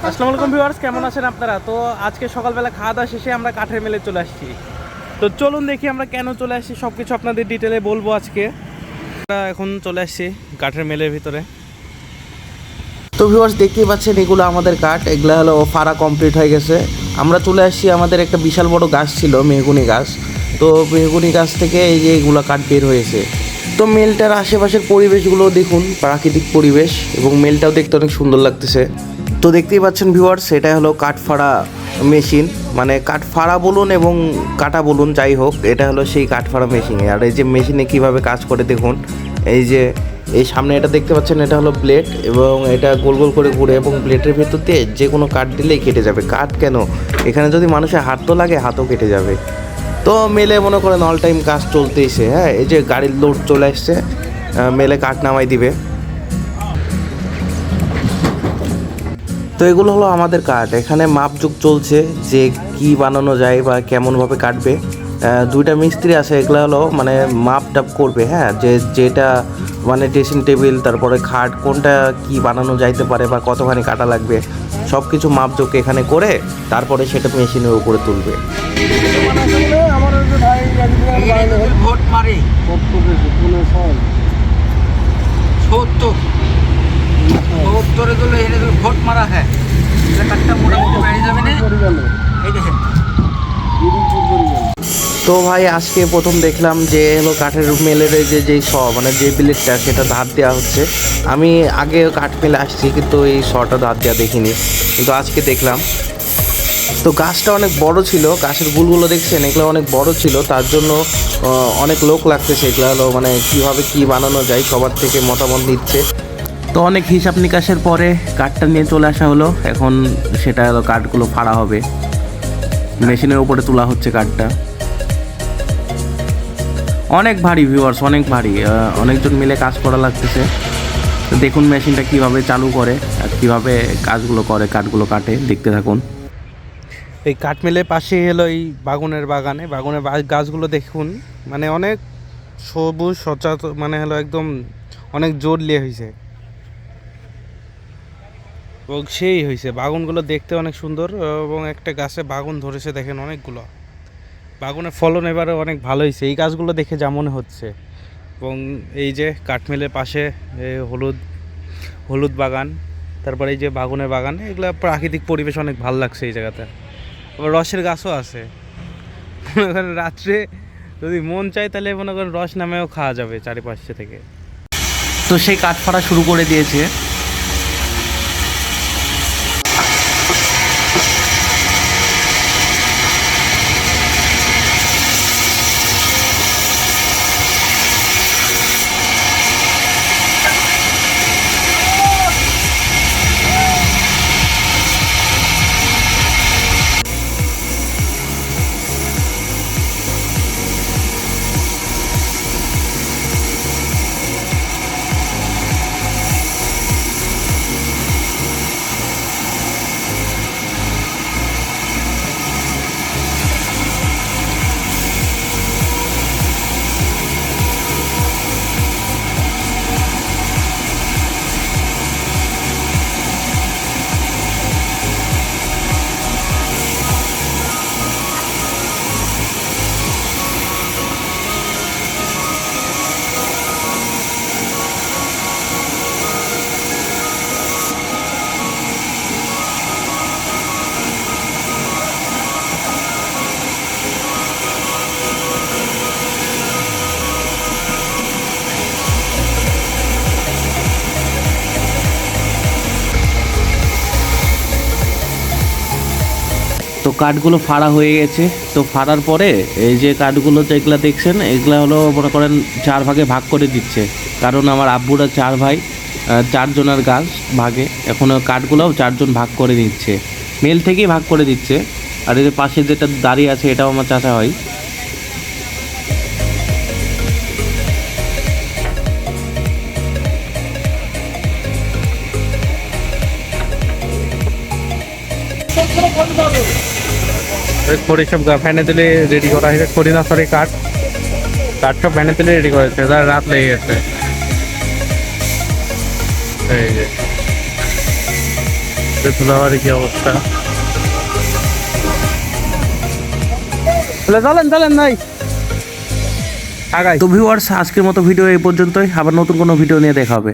আসসালামু আলাইকুম ভিউয়ার্স, কেমন আছেন আপনারা? তো আজকে সকালবেলা খাওয়া দাওয়া শেষে আমরা কাঠের মেলে চলে আসছি। তো চলুন দেখি আমরা কেন চলে আসছি, সব কিছু আপনাদের ডিটেলে বলবো আজকে। আমরা এখন চলে আসছি কাঠের মেলের ভিতরে। তো ভিউয়ার্স দেখতেই পাচ্ছেন এগুলো আমাদের কাঠ, এগুলো হলো ফাড়া কমপ্লিট হয়ে গেছে। আমরা চলে আসছি, আমাদের একটা বিশাল বড় গাছ ছিল মেহগুনি গাছ। তো মেহগুনি গাছ থেকে এই যে এগুলো কাঠ বের হয়েছে। তো মেলটার আশেপাশের পরিবেশগুলো দেখুন, প্রাকৃতিক পরিবেশ, এবং মেলটাও দেখতে অনেক সুন্দর লাগতেছে। তো দেখতেই পাচ্ছেন ভিউয়ার্স, এটা হলো কাঠ ফাড়া মেশিন, মানে কাঠ ফাড়া বলুন এবং কাটা বলুন, যাই হোক, এটা হলো সেই কাঠ ফাড়া মেশিনে। আর এই যে মেশিনে কীভাবে কাজ করে দেখুন, এই যে এই সামনে এটা দেখতে পাচ্ছেন, এটা হলো ব্লেড, এবং এটা গোল গোল করে ঘুরে, এবং ব্লেডের ভিতর দিয়ে যে কোনো কাঠ দিলেই কেটে যাবে। কাঠ কেন, এখানে যদি মানুষের হাত তো লাগে, হাতও কেটে যাবে। তো মেলে মনে করেন অল টাইম কাজ চলতেইছে। হ্যাঁ, এই যে গাড়ির লোড চলে আসছে, মেলে কাঠ নামাই দিবে। তো এগুলো হলো আমাদের কাঠ, এখানে মাপঝুক চলছে যে কি বানানো যায় বা কেমনভাবে কাটবে। দুইটা মিস্ত্রি আছে, এগুলো হলো মানে মাপ টাপ করবে। হ্যাঁ, যেটা মানে ড্রেসিং টেবিল, তারপরে খাট, কোনটা কি বানানো যাইতে পারে বা কতখানি কাটা লাগবে, সব কিছু মাপঝুক এখানে করে তারপরে সেটা মেশিনের উপরে তুলবে। ভোট মারে 70 গুলো ভোট মারা হ্যাঁ, কাঠটা মোটামুটি বেড়ে যাবে না। এই দেখেন, তো ভাই আজকে প্রথম দেখলাম যে হলো কাঠের মেলের যে মানে যে ব্লেডটা, সেটা ধার দেওয়া হচ্ছে। আমি আগে কাঠ মেলে আসছি, কিন্তু এই শটা ধার দেওয়া দেখিনি, কিন্তু আজকে দেখলাম। তো গাছটা অনেক বড় ছিল, গাছের গুলগুলো দেখছেন, এগুলো অনেক বড় ছিল, তার জন্য অনেক লোক লাগতেছে। এগুলো হলো মানে কীভাবে কী বানানো যায় সবার থেকে মতামত নিচ্ছে। তো অনেক হিসাব নিকাশের পরে কাঠটা নিয়ে চলে আসা হলো। এখন সেটা হলো কাঠগুলো ফাড়া হবে, মেশিনের উপরে তোলা হচ্ছে কাঠটা। অনেক ভারী ভিউয়ার্স, অনেক ভারী, অনেকজন মিলে কাজ করা লাগতেছে। তো দেখুন মেশিনটা কিভাবে চালু করে আর কীভাবে কাজগুলো করে, কাঠগুলো কাটে, দেখতে থাকুন। এই কাঠ মেলের পাশে হলো এই বাগুনের গাছগুলো দেখুন, মানে অনেক সবুজ সচেতন, মানে হলো একদম অনেক জোর লিয়ে হয়েছে এবং সেই হয়েছে। বাগুনগুলো দেখতে অনেক সুন্দর, এবং একটা গাছে বাগুন ধরেছে দেখেন অনেকগুলো। বাগুনের ফলন এবারে অনেক ভালো হয়েছে, এই গাছগুলো দেখে যা মনে হচ্ছে। এবং এই যে কাঠমিলের পাশে হলুদ হলুদ বাগান, তারপরে এই যে বাগুনের বাগান, এগুলো প্রাকৃতিক পরিবেশ অনেক ভালো লাগছে এই জায়গাতে। আবার রসের গাছও আছে, মনে করেন রাত্রে যদি মন চায় তাহলে মনে করেন রস নামেও খাওয়া যাবে চারিপাশে থেকে। তো সেই কাঠ ফাড়া শুরু করে দিয়েছে। তো কাঠগুলো ফাড়া হয়ে গেছে। তো ফাড়ার পরে এই যে কাঠগুলো যেগুলো দেখছেন, এগুলো হলো মনে করেন 4 ভাগে ভাগ করে দিচ্ছে, কারণ আমার আব্বুরা 4 ভাই, 4 জনের গাছ ভাগে। এখন কাঠগুলোও 4 জন ভাগ করে দিচ্ছে, মেল থেকেই ভাগ করে দিচ্ছে। আর এর পাশে যেটা দাঁড়িয়ে আছে, এটাও আমার চাচা হয়। খড়ি সব ফ্যানে তুলে রেডি করা হয়েছে, খড়ি না সরি কাঠ সব ফ্যানে তুলে রেডি করেছে, রাত লেগে গেছে। এই যে ধুলাবাড়ি কি অবস্থা। চলেন চলেন ভাই আগাই। তো ভিউয়ার্স, আজকের মতো ভিডিও এই পর্যন্তই, আবার নতুন কোনো ভিডিও নিয়ে দেখা হবে।